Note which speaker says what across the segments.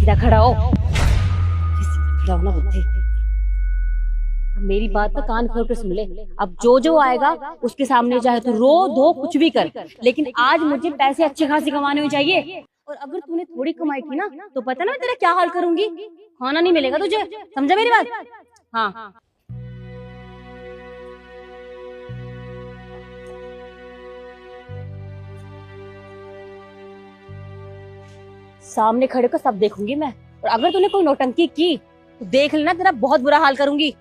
Speaker 1: सीधा खड़ा हो, खड़ा होना बुद्धि। अब मेरी बात का कान खोल के सुन ले। अब जो जो आएगा उसके सामने चाहे तू रो धो कुछ भी कर, लेकिन आज मुझे पैसे अच्छे खासे कमाने हुए चाहिए। और अगर तूने थोड़ी कमाई की ना तो पता ना मैं तेरा क्या हाल करूंगी। खाना नहीं मिलेगा तुझे, समझा मेरी बात? हाँ। सामने खड़े को सब देखूंगी मैं, और अगर तूने कोई नौटंकी की तो देख लेना तेरा बहुत बुरा हाल करूंगी।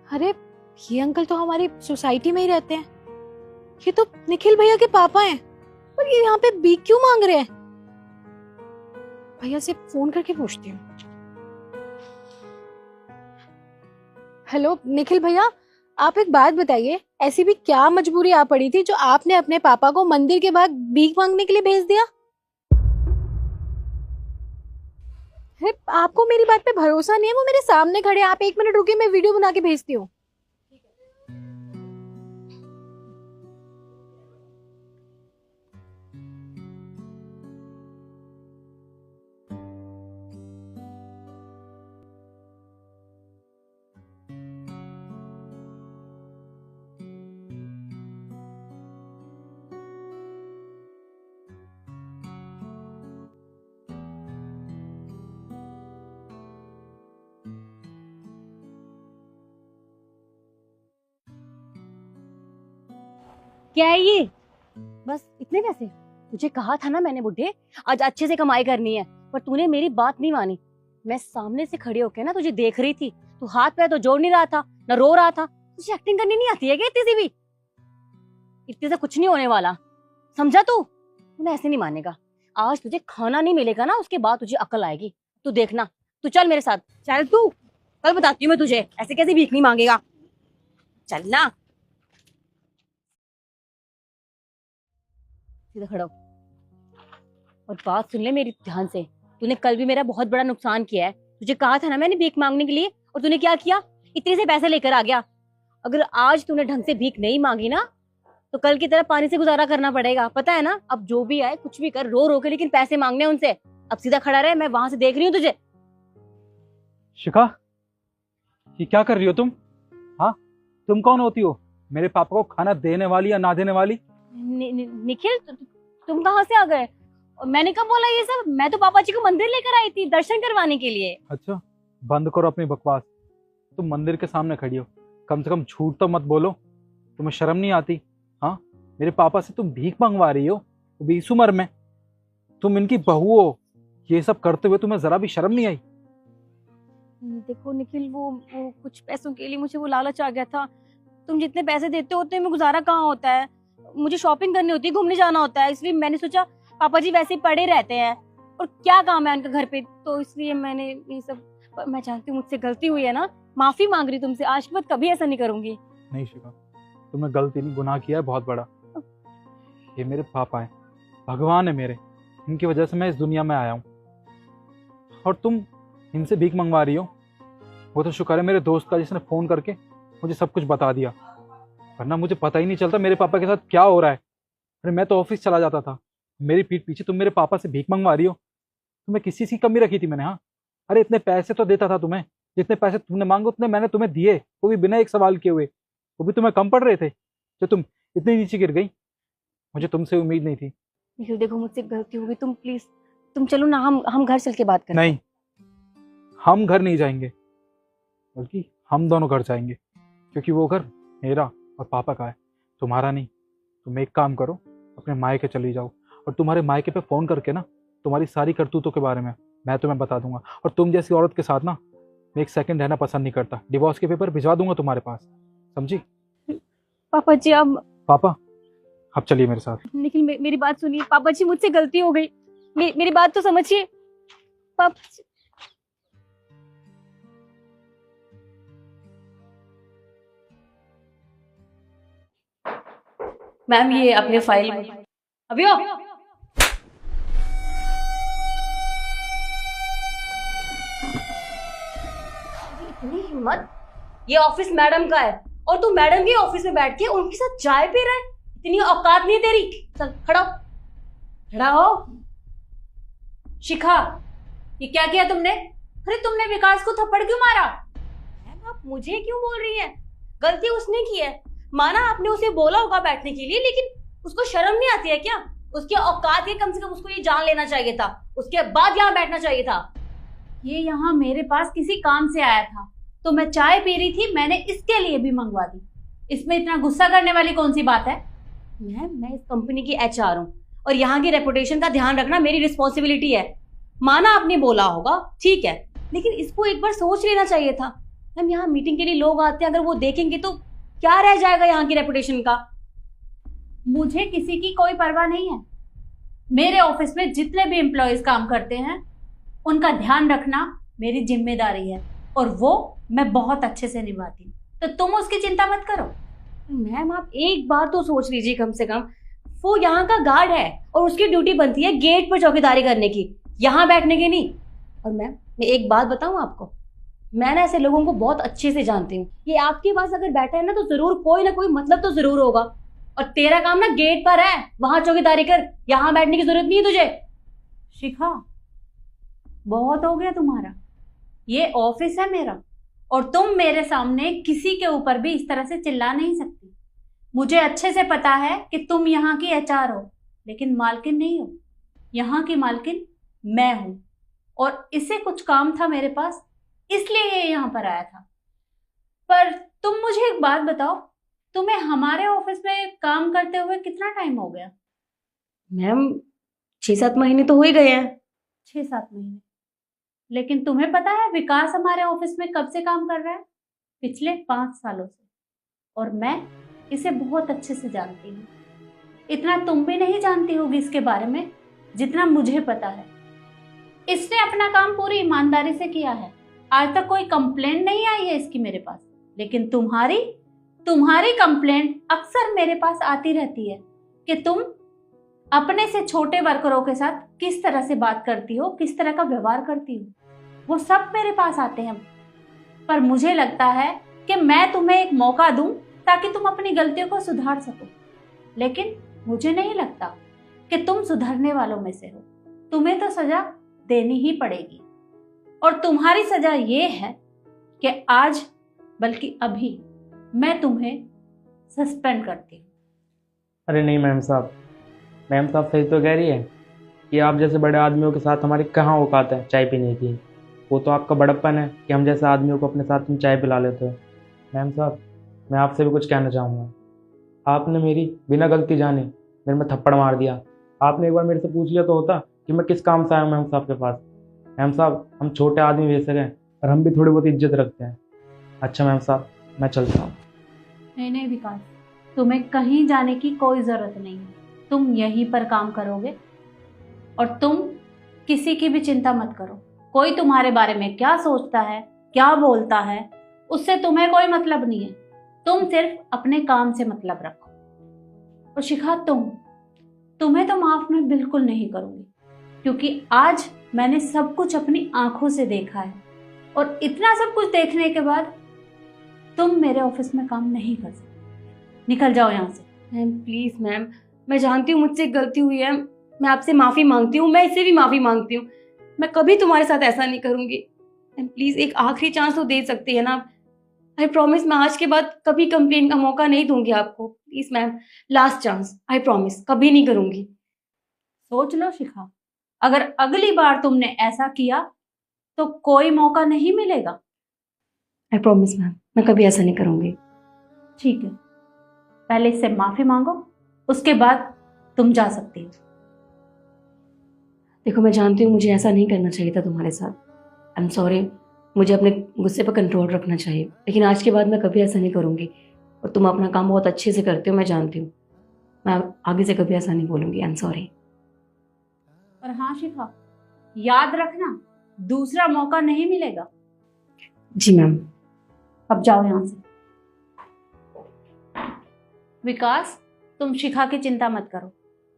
Speaker 2: अरे ये अंकल तो हमारी सोसाइटी में ही रहते हैं। ये तो निखिल भैया के पापा हैं, पर ये यहाँ पे भीख क्यों मांग रहे हैं? भैया से फोन करके पूछती हूँ। हेलो निखिल भैया, आप एक बात बताइए, ऐसी भी क्या मजबूरी आ पड़ी थी जो आपने अपने पापा को मंदिर के बाद भीख मांगने के लिए भेज दिया? अरे आपको मेरी बात पे भरोसा नहीं है? वो मेरे सामने खड़े हैं। आप 1 मिनट रुकिए, मैं वीडियो बना के भेजती हूँ।
Speaker 1: क्या है ये? बस इतने पैसे? तुझे कहा था ना मैंने बुड्ढे, आज अच्छे से कमाई करनी है, पर तूने मेरी बात नहीं मानी। मैं सामने से खड़ी होकर ना तुझे देख रही थी, तू हाथ पैर तो जोड़ नहीं रहा था, न रो रहा था। तुझे एक्टिंग करनी नहीं आती है क्या इतनी सी भी? इतने से कुछ नहीं होने वाला, समझा तू? तूने ऐसे नहीं मानेगा। आज तुझे खाना नहीं मिलेगा ना, उसके बाद तुझे अकल आएगी। तू देखना, तू चल मेरे साथ, चल तू। कल बताती हूँ मैं तुझे, ऐसे कैसे भीख नहीं मांगेगा। चल ना, सीधा खड़ा हो और बात सुन ले मेरी ध्यान से। तूने कल भी मेरा बहुत बड़ा नुकसान किया है। तुझे कहा था ना मैंने भीख मांगने के लिए, और तूने क्या किया? इतने से पैसे लेकर आ गया। अगर आज तूने ढंग से भीख नहीं मांगी ना तो कल की तरह पानी से गुजारा करना पड़ेगा, पता है ना? अब जो भी आए कुछ भी कर, रो रो के, लेकिन पैसे मांगने उनसे। अब सीधा खड़ा रहे, मैं वहां से देख रही हूँ तुझे।
Speaker 3: शिखा, ये क्या कर रही हो तुम? हाँ, तुम कौन होती हो? मेरे पापा को खाना देने वाली या ना देने वाली?
Speaker 1: निखिल, तुम कहाँ से आ गए? और मैंने कब बोला ये सब? मैं तो पापा जी को मंदिर लेकर आई थी दर्शन करवाने के लिए।
Speaker 3: अच्छा, बंद करो अपनी बकवास। तुम मंदिर के सामने खड़ी हो, कम से कम झूठ तो मत बोलो। तुम्हें शर्म नहीं आती? हाँ, मेरे पापा से तुम भीख मंगवा रही हो, वो भी इस उम्र में। तुम इनकी बहू हो, ये सब करते हुए तुम्हें जरा भी शर्म नहीं आई?
Speaker 1: देखो निखिल, वो कुछ पैसों के लिए मुझे वो लालच आ गया था। तुम जितने पैसे देते हो उतने में गुजारा कहाँ होता है। मुझे शॉपिंग करनी होती है, घूमने जाना होता है, इसलिए मैंने सोचा पापा जी वैसे ही पड़े रहते हैं और क्या काम है उनका घर पे, तो इसलिए मैंने ये सब। मैं जानती हूँ मुझसे गलती हुई है ना, माफी मांग रही तुमसे। आज के बाद कभी ऐसा नहीं करूंगी।
Speaker 3: नहीं शिखा, तुमने गलती नहीं, गुनाह किया है बहुत बड़ा। ये मेरे पापा हैं, भगवान है मेरे, इनकी वजह से मैं इस दुनिया में आया हूँ। और तुम इनसे भीख मंगवा रही हो। वो तो शुक्र है मेरे दोस्त का, जिसने फोन करके मुझे सब कुछ बता दिया, वरना मुझे पता ही नहीं चलता मेरे पापा के साथ क्या हो रहा है। अरे मैं तो ऑफिस चला जाता था, मेरी पीठ पीछे तुम मेरे पापा से भीख मंगवा रही हो। तुम्हें किसी चीज़ की कमी रखी थी मैंने? हाँ, अरे इतने पैसे तो देता था तुम्हें, जितने पैसे तुमने मांगे उतने मैंने तुम्हें दिए, वो भी बिना एक सवाल किए हुए। वो भी तुम्हें कम पड़ रहे थे जो तुम इतनी नीचे गिर गई। मुझे तुमसे उम्मीद नहीं थी।
Speaker 1: निखिल देखो, मुझसे गलती हो गई, तुम प्लीज तुम चलो ना, हम घर चल के बात करें।
Speaker 3: नहीं, हम घर नहीं जाएंगे, बल्कि हम दोनों घर जाएंगे, क्योंकि वो घर मेरा और पापा का है, तुम्हारा नहीं। तुम एक काम करो, अपने मायके चली जाओ, और तुम्हारे मायके पे फोन करके ना तुम्हारी सारी करतूतों के बारे में मैं तुम्हें बता दूंगा। और तुम जैसी औरत के साथ ना मैं एक सेकंड रहना पसंद नहीं करता। डिवोर्स के पेपर भिजवा दूंगा तुम्हारे पास, समझी?
Speaker 1: पापा जी अब
Speaker 3: पापा, आप चलिए मेरे साथ।
Speaker 1: निखिल मेरी बात सुनिए, पापा जी मुझसे गलती हो गई, मेरी बात तो समझिए पापा जी। मैम ये अपने फाइल अभी हो। इतनी हिम्मत, ये ऑफिस मैडम का है और तू मैडम के ऑफिस में बैठ के उनके साथ चाय पी रहा है? इतनी औकात नहीं तेरी। चल खड़ा हो, खड़ा हो। शिखा, ये क्या किया तुमने? अरे तुमने विकास को थप्पड़ क्यों मारा? मैम आप मुझे क्यों बोल रही हैं? गलती उसने की है, माना आपने उसे बोला होगा बैठने के लिए, लेकिन उसको शर्म नहीं आती है क्या? उसके औकात है, कम से कम उसको ये जान लेना चाहिए था, उसके बाद यहाँ बैठना चाहिए था। ये यहाँ मेरे पास किसी काम से आया था तो मैं चाय पी रही थी, मैंने इसके लिए भी मंगवा दी। इसमें इतना गुस्सा करने वाली कौन सी बात है? मैम मैं इस कंपनी की HR हूँ और यहाँ की रेपुटेशन का ध्यान रखना मेरी रिस्पॉन्सिबिलिटी है। माना आपने बोला होगा, ठीक है, लेकिन इसको एक बार सोच लेना चाहिए था। मैम यहाँ मीटिंग के लिए लोग आते हैं, अगर वो देखेंगे तो क्या रह जाएगा यहाँ की रेपुटेशन का? मुझे किसी की कोई परवाह नहीं है। मेरे ऑफिस में जितने भी एम्प्लॉयज काम करते हैं उनका ध्यान रखना मेरी जिम्मेदारी है और वो मैं बहुत अच्छे से निभाती हूँ, तो तुम उसकी चिंता मत करो। मैम आप एक बार तो सोच लीजिए, कम से कम वो यहाँ का गार्ड है और उसकी ड्यूटी बनती है गेट पर चौकीदारी करने की, यहाँ बैठने की नहीं। और मैम मैं एक बात बताऊँ आपको, मैं ना ऐसे लोगों को बहुत अच्छे से जानती हूँ। ये आपके पास अगर बैठा है ना तो जरूर कोई ना कोई मतलब तो जरूर होगा। और तेरा काम ना गेट पर है, वहां चौकीदारी कर, यहाँ बैठने की जरूरत नहीं है तुझे। शिखा बहुत हो गया तुम्हारा, ये ऑफिस है मेरा और तुम मेरे सामने किसी के ऊपर भी इस तरह से चिल्ला नहीं सकती। मुझे अच्छे से पता है कि तुम यहाँ की HR हो, लेकिन मालकिन नहीं हो। यहाँ की मालकिन मैं हूं और इसे कुछ काम था मेरे पास, इसलिए ये यहाँ पर आया था। पर तुम मुझे एक बात बताओ, तुम्हें हमारे ऑफिस में काम करते हुए कितना टाइम हो गया? मैम 6-7 महीने तो हो ही गए हैं। 6-7 महीने? लेकिन तुम्हें पता है विकास हमारे ऑफिस में कब से काम कर रहा है? पिछले 5 सालों से। और मैं इसे बहुत अच्छे से जानती हूँ। इतना तुम भी नहीं जानती होगी इसके बारे में जितना मुझे पता है। इसने अपना काम पूरी ईमानदारी से किया है, आज तक कोई कंप्लेंट नहीं आई है इसकी मेरे पास। लेकिन तुम्हारी कंप्लेंट अक्सर मेरे पास आती रहती है कि तुम अपने से छोटे वर्करों के साथ किस तरह से बात करती हो, किस तरह का व्यवहार करती हो, वो सब मेरे पास आते हैं। पर मुझे लगता है कि मैं तुम्हें एक मौका दूं ताकि तुम अपनी गलतियों को सुधार सको। लेकिन मुझे नहीं लगता कि तुम सुधरने वालों में से हो। तुम्हें तो सजा देनी ही पड़ेगी और तुम्हारी सजा ये है कि आज बल्कि अभी मैं तुम्हें सस्पेंड करती हूँ।
Speaker 4: अरे नहीं मैम साहब सही तो कह रही है कि आप जैसे बड़े आदमियों के साथ हमारी कहाँ औकात है चाय पीने की। वो तो आपका बड़प्पन है कि हम जैसे आदमियों को अपने साथ में चाय पिला लेते हो। मैम साहब मैं आपसे भी कुछ कहना चाहूँगा। आपने मेरी बिना गलती जाने मेरे में थप्पड़ मार दिया। आपने एक बार मेरे से पूछ लिया तो होता कि मैं किस काम से आया हूँ मैम साहब के पास। मैम साहब हम छोटे आदमी बेशक हैं और हम भी थोड़ी बहुत इज्जत रखते हैं। अच्छा मैम साहब मैं चलता हूँ।
Speaker 2: नहीं विकास, तुम्हें कहीं जाने की कोई ज़रूरत नहीं है। तुम यहीं पर काम करोगे और तुम किसी की भी चिंता मत करो। कोई तुम्हारे बारे में क्या सोचता है, क्या बोलता है, उससे तुम्हें कोई मतलब नहीं है। तुम सिर्फ अपने काम से मतलब रखो। और शिखा तुम्हें तो माफ मैं बिल्कुल नहीं करूँगी, क्योंकि आज मैंने सब कुछ अपनी आंखों से देखा है और इतना सब कुछ देखने के बाद तुम मेरे ऑफिस में काम नहीं कर सकते। निकल जाओ यहाँ से।
Speaker 1: मैम प्लीज मैम, मैं जानती हूँ मुझसे गलती हुई है, मैं आपसे माफी मांगती हूँ, मैं इससे भी माफी मांगती हूँ। मैं कभी तुम्हारे साथ ऐसा नहीं करूंगी। मैम प्लीज एक आखिरी चांस तो दे सकती है ना। आई प्रॉमिस मैं आज के बाद कभी कंप्लेन का मौका नहीं दूंगी आपको। Please ma'am, last chance, I promise कभी नहीं करूंगी।
Speaker 2: सोच लो शिखा, अगर अगली बार तुमने ऐसा किया तो कोई मौका नहीं मिलेगा।
Speaker 1: आई प्रॉमिस मैम, मैं कभी ऐसा नहीं करूंगी।
Speaker 2: ठीक है, पहले इससे माफी मांगो, उसके बाद तुम जा सकती हो।
Speaker 1: देखो मैं जानती हूँ मुझे ऐसा नहीं करना चाहिए था तुम्हारे साथ। आई एम सॉरी, मुझे अपने गुस्से पर कंट्रोल रखना चाहिए, लेकिन आज के बाद मैं कभी ऐसा नहीं करूंगी। और तुम अपना काम बहुत अच्छे से करते हो, मैं जानती हूँ। मैं आगे से कभी ऐसा नहीं बोलूंगी। I am sorry.
Speaker 2: और हाँ शिखा, याद रखना दूसरा मौका नहीं मिलेगा।
Speaker 1: जी मैम।
Speaker 2: अब जाओ यहाँ से। विकास, तुम शिखा की चिंता मत करो,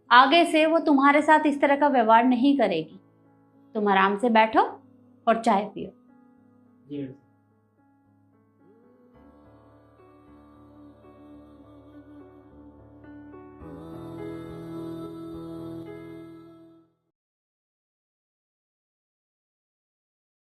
Speaker 2: आगे से वो तुम्हारे साथ इस तरह का व्यवहार नहीं करेगी। तुम आराम से बैठो और चाय पियो।
Speaker 4: जी मैडम।